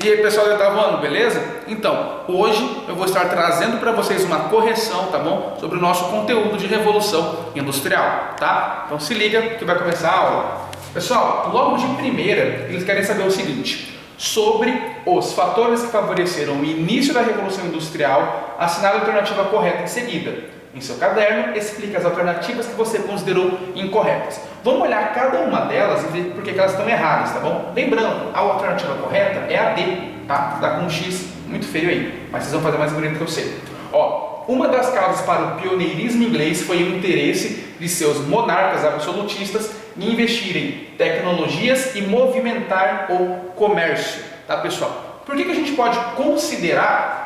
E aí pessoal do oitavo ano, beleza? Então, hoje eu vou estar trazendo para vocês uma correção, tá bom? Sobre o nosso conteúdo de Revolução Industrial, tá? Então se liga que vai começar a aula. Pessoal, logo de primeira, eles querem saber o seguinte: sobre os fatores que favoreceram o início da Revolução Industrial, assinale a alternativa correta em seguida. Em seu caderno, explique as alternativas que você considerou incorretas. Vamos olhar cada uma delas e ver por que elas estão erradas, tá bom? Lembrando, a alternativa correta é a D, tá? Dá com um X muito feio aí, mas vocês vão fazer mais bonito que eu sei. Ó, uma das causas para o pioneirismo inglês foi o interesse de seus monarcas absolutistas em investir em tecnologias e movimentar o comércio, tá, pessoal? Por que a gente pode considerar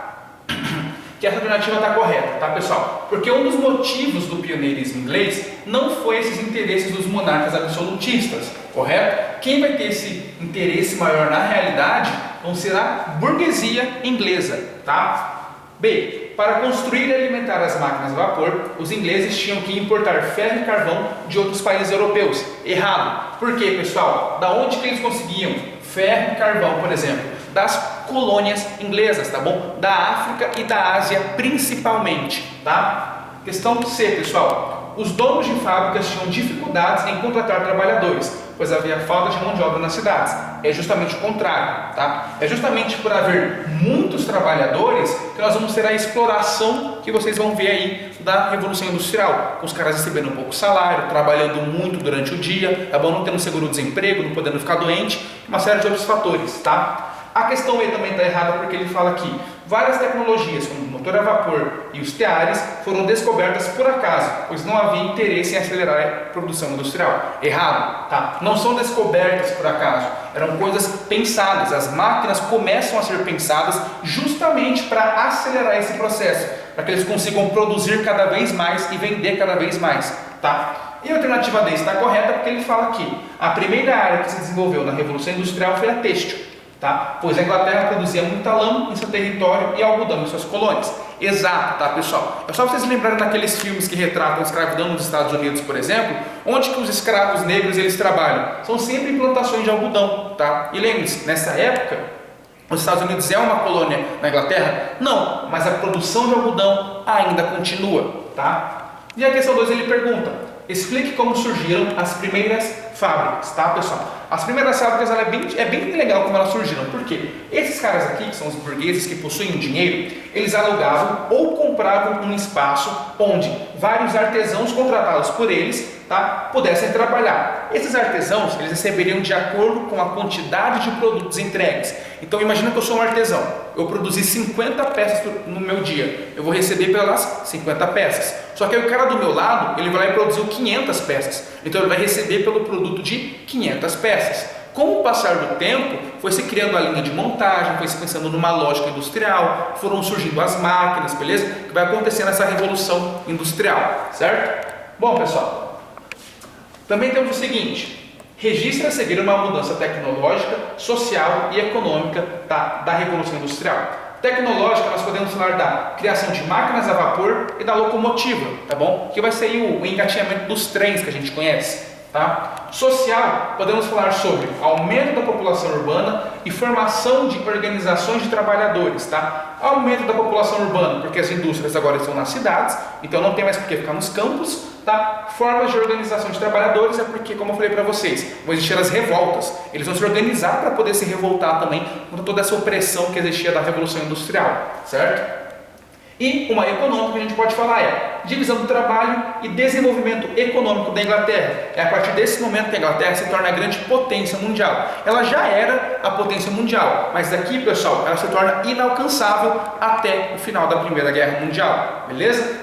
que essa alternativa está correta, tá, pessoal? Porque um dos motivos do pioneirismo inglês não foi esses interesses dos monarcas absolutistas, correto? Quem vai ter esse interesse maior na realidade vão ser a burguesia inglesa, tá? B. Para construir e alimentar as máquinas a vapor, os ingleses tinham que importar ferro e carvão de outros países europeus. Errado. Por quê, pessoal? Da onde que eles conseguiam ferro e carvão, por exemplo? Das colônias inglesas, tá bom? Da África e da Ásia principalmente, tá? Questão C, pessoal. Os donos de fábricas tinham dificuldades em contratar trabalhadores, pois havia falta de mão de obra nas cidades. É justamente o contrário, tá? É justamente por haver muitos trabalhadores que nós vamos ter a exploração que vocês vão ver aí da Revolução Industrial, com os caras recebendo um pouco salário, trabalhando muito durante o dia, tá bom? Não tendo seguro-desemprego, não podendo ficar doente, uma série de outros fatores, tá? A questão E também está errada porque ele fala que várias tecnologias, como o motor a vapor e os teares, foram descobertas por acaso, pois não havia interesse em acelerar a produção industrial. Errado, tá? Não são descobertas por acaso, eram coisas pensadas. As máquinas começam a ser pensadas justamente para acelerar esse processo, para que eles consigam produzir cada vez mais e vender cada vez mais, tá? E a alternativa D está correta porque ele fala que a primeira área que se desenvolveu na Revolução Industrial foi a têxtil. Tá? Pois a Inglaterra produzia muita lã em seu território e algodão em suas colônias. Exato, tá, pessoal? É só vocês lembrarem daqueles filmes que retratam a escravidão nos Estados Unidos, por exemplo, onde que os escravos negros eles trabalham? São sempre em plantações de algodão, tá? E lembre-se, nessa época, os Estados Unidos é uma colônia na Inglaterra? Não, mas a produção de algodão ainda continua, tá? E a questão 2 ele pergunta: explique como surgiram as primeiras fábricas, tá, pessoal? As primeiras fábricas é bem legal como elas surgiram, porque esses caras aqui, que são os burgueses que possuem dinheiro, eles alugavam ou compravam um espaço onde vários artesãos contratados por eles, tá, pudessem trabalhar. Esses artesãos, eles receberiam de acordo com a quantidade de produtos entregues. Então imagina que eu sou um artesão, eu produzi 50 peças no meu dia, eu vou receber pelas 50 peças. Só que aí o cara do meu lado, ele vai lá e produziu 500 peças, então ele vai receber pelo produto de 500 peças. Com o passar do tempo, foi se criando a linha de montagem, foi se pensando numa lógica industrial, foram surgindo as máquinas, beleza? Que vai acontecendo essa revolução industrial, certo? Bom, pessoal, também temos o seguinte: registre a seguir uma mudança tecnológica, social e econômica da Revolução Industrial. Tecnológica, nós podemos falar da criação de máquinas a vapor e da locomotiva, tá bom? Que vai ser o engatinhamento dos trens que a gente conhece. Tá? Social, podemos falar sobre aumento da população urbana e formação de organizações de trabalhadores, tá? Aumento da população urbana, porque as indústrias agora estão nas cidades, então não tem mais por que ficar nos campos, tá? Formas de organização de trabalhadores é porque, como eu falei para vocês, vão existir as revoltas, eles vão se organizar para poder se revoltar também contra toda essa opressão que existia da Revolução Industrial, certo? E uma econômica que a gente pode falar é divisão do trabalho e desenvolvimento econômico da Inglaterra. É a partir desse momento que a Inglaterra se torna a grande potência mundial. Ela já era a potência mundial, mas daqui, pessoal, ela se torna inalcançável até o final da Primeira Guerra Mundial, beleza?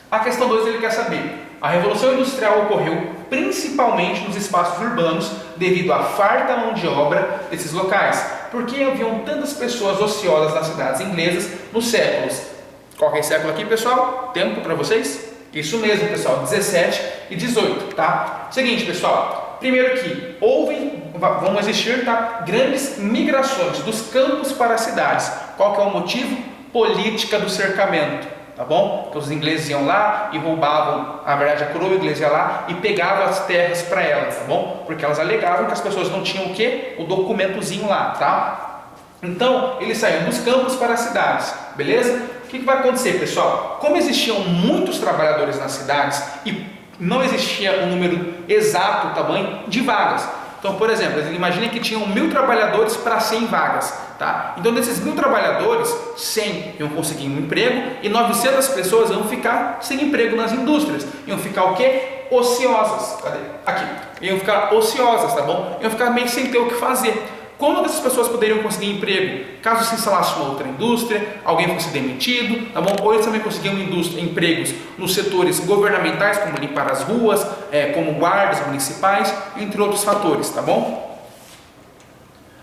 A questão 2 ele quer saber: a Revolução Industrial ocorreu principalmente nos espaços urbanos devido à farta mão de obra desses locais. Por que haviam tantas pessoas ociosas nas cidades inglesas nos séculos? Qual que é esse século aqui, pessoal? Tempo para vocês? Isso mesmo, pessoal, 17 e 18, tá? Seguinte, pessoal, primeiro que vão existir, tá, grandes migrações dos campos para as cidades. Qual que é o motivo? Política do cercamento. Tá bom? Então os ingleses iam lá e roubavam, na verdade a coroa inglesa ia lá e pegava as terras para elas, tá bom? Porque elas alegavam que as pessoas não tinham o quê? O documentozinho lá, tá? Então, eles saíam dos campos para as cidades, beleza? O que vai acontecer, pessoal? Como existiam muitos trabalhadores nas cidades e não existia um número exato, tamanho de vagas. Então, por exemplo, imagine que tinham 1000 trabalhadores para 100 vagas, tá? Então, desses 1000 trabalhadores, 100 iam conseguir um emprego e 900 pessoas iam ficar sem emprego nas indústrias. Iam ficar o quê? Ociosas. Cadê? Aqui. Iam ficar ociosas, tá bom? Iam ficar meio sem ter o que fazer. Como essas pessoas poderiam conseguir emprego caso se instalasse uma outra indústria, alguém fosse demitido, tá bom? Ou eles também conseguiam empregos nos setores governamentais, como limpar as ruas, como guardas municipais, entre outros fatores, tá bom?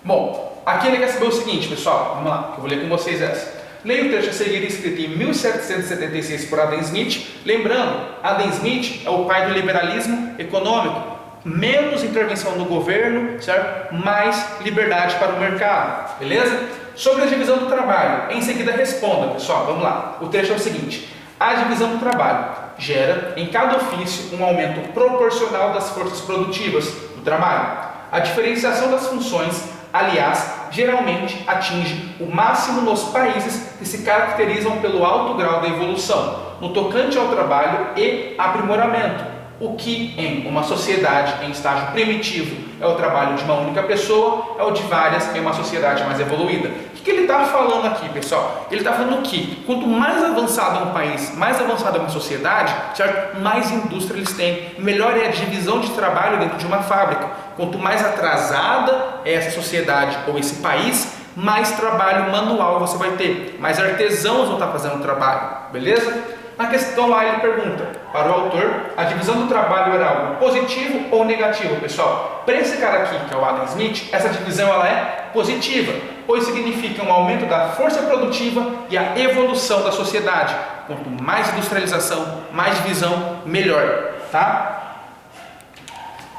Bom, aqui ele quer saber o seguinte, pessoal, vamos lá, eu vou ler com vocês essa. Leia o trecho a seguir escrito em 1776 por Adam Smith. Lembrando, Adam Smith é o pai do liberalismo econômico. Menos intervenção no governo, certo? Mais liberdade para o mercado, beleza? Sobre a divisão do trabalho, em seguida responda, pessoal, vamos lá. O trecho é o seguinte: a divisão do trabalho gera em cada ofício um aumento proporcional das forças produtivas do trabalho. A diferenciação das funções, aliás, geralmente atinge o máximo nos países que se caracterizam pelo alto grau da evolução, no tocante ao trabalho e aprimoramento. O que em uma sociedade em estágio primitivo é o trabalho de uma única pessoa, é o de várias em uma sociedade mais evoluída. O que ele está falando aqui, pessoal? Ele está falando que quanto mais avançado é um país, mais avançada é uma sociedade, certo? Mais indústria eles têm, melhor é a divisão de trabalho dentro de uma fábrica. Quanto mais atrasada é essa sociedade ou esse país, mais trabalho manual você vai ter, mais artesãos vão estar fazendo o trabalho, beleza? Na questão lá ele pergunta para o autor, a divisão do trabalho era algo positivo ou negativo, pessoal? Para esse cara aqui, que é o Adam Smith, essa divisão ela é positiva, pois significa um aumento da força produtiva e a evolução da sociedade. Quanto mais industrialização, mais divisão, melhor, tá?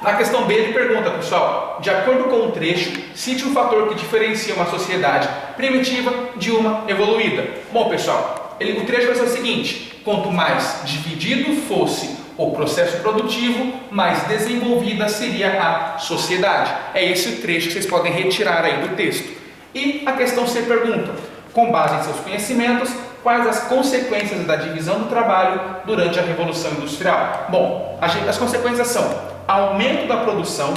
Na questão B ele pergunta, pessoal, de acordo com o trecho, cite um fator que diferencia uma sociedade primitiva de uma evoluída. Bom, pessoal, o trecho vai ser o seguinte: quanto mais dividido fosse o processo produtivo, mais desenvolvida seria a sociedade. É esse o trecho que vocês podem retirar aí do texto. E a questão C pergunta, com base em seus conhecimentos, quais as consequências da divisão do trabalho durante a Revolução Industrial? Bom, as consequências são aumento da produção,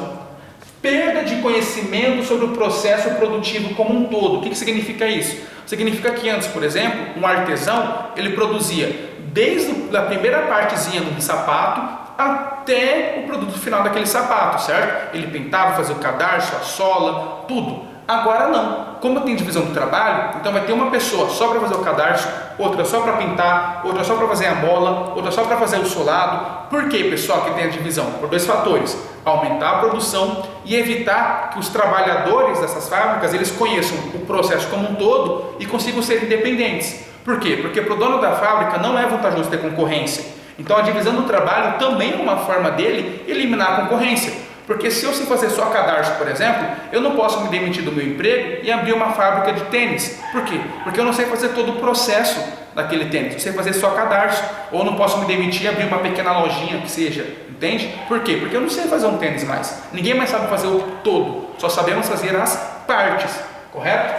perda de conhecimento sobre o processo produtivo como um todo. O que significa isso? Significa que antes, por exemplo, um artesão, ele produzia desde a primeira partezinha do sapato até o produto final daquele sapato, certo? Ele pintava, fazia o cadarço, a sola, tudo. Agora não. Como tem divisão do trabalho, então vai ter uma pessoa só para fazer o cadarço, outra só para pintar, outra só para fazer a mola, outra só para fazer o solado. Por que, pessoal, que tem a divisão? Por dois fatores: aumentar a produção e evitar que os trabalhadores dessas fábricas eles conheçam o processo como um todo e consigam ser independentes. Por quê? Porque para o dono da fábrica não é vantajoso ter concorrência. Então a divisão do trabalho também é uma forma dele eliminar a concorrência. Porque se eu sei fazer só cadarço, por exemplo, eu não posso me demitir do meu emprego e abrir uma fábrica de tênis. Por quê? Porque eu não sei fazer todo o processo daquele tênis, eu sei fazer só cadarço. Ou não posso me demitir e abrir uma pequena lojinha que seja, entende? Por quê? Porque eu não sei fazer um tênis mais. Ninguém mais sabe fazer o todo, só sabemos fazer as partes, correto?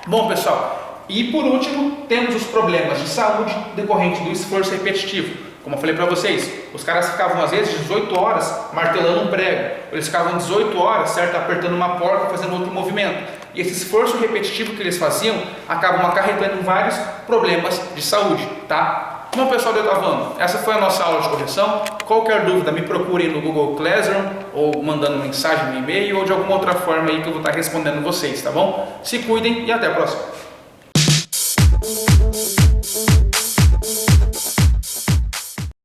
Bom, pessoal, e por último, temos os problemas de saúde decorrentes do esforço repetitivo. Como eu falei para vocês, os caras ficavam às vezes 18 horas martelando um prego, eles ficavam 18 horas, certo, apertando uma porta, fazendo outro movimento. E esse esforço repetitivo que eles faziam acabam acarretando vários problemas de saúde, tá? Bom, pessoal do oitavo ano, essa foi a nossa aula de correção. Qualquer dúvida, me procurem no Google Classroom, ou mandando mensagem no e-mail, ou de alguma outra forma aí que eu vou estar respondendo vocês, tá bom? Se cuidem e até a próxima.